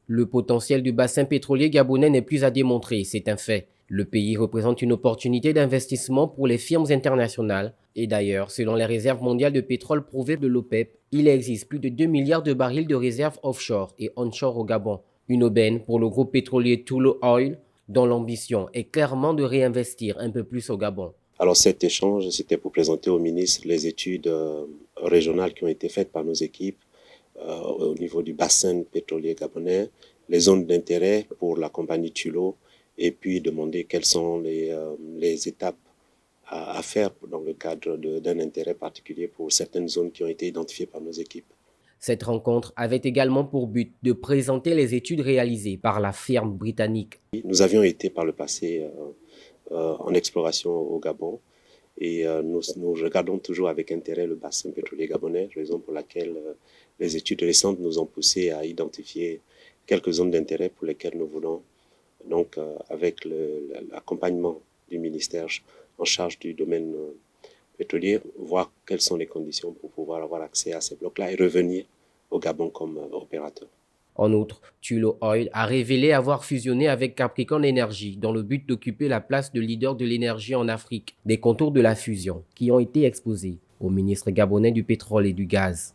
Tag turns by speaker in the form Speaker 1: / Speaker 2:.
Speaker 1: Le potentiel du bassin pétrolier gabonais n'est plus à démontrer, c'est un fait. Le pays représente une opportunité d'investissement pour les firmes internationales. Et d'ailleurs, selon les réserves mondiales de pétrole prouvées de l'OPEP, il existe plus de 2 milliards de barils de réserves offshore et onshore au Gabon. Une aubaine pour le groupe pétrolier Tullow Oil, dont l'ambition est clairement de réinvestir un peu plus au Gabon.
Speaker 2: Alors cet échange, c'était pour présenter au ministre les études régionales qui ont été faites par nos équipes au niveau du bassin pétrolier gabonais, les zones d'intérêt pour la compagnie Tullow, et puis demander quelles sont les étapes à faire dans le cadre d'un intérêt particulier pour certaines zones qui ont été identifiées par nos équipes.
Speaker 1: Cette rencontre avait également pour but de présenter les études réalisées par la firme britannique.
Speaker 2: Nous avions été par le passé en exploration au Gabon et nous regardons toujours avec intérêt le bassin pétrolier gabonais, raison pour laquelle les études récentes nous ont poussé à identifier quelques zones d'intérêt pour lesquelles nous voulons, donc avec l'accompagnement du ministère en charge du domaine pétrolier, voir quelles sont les conditions pour pouvoir avoir accès à ces blocs-là et revenir au Gabon comme opérateur.
Speaker 1: En outre, Tullow Oil a révélé avoir fusionné avec Capricorn Energy dans le but d'occuper la place de leader de l'énergie en Afrique. Des contours de la fusion qui ont été exposés au ministre gabonais du pétrole et du gaz.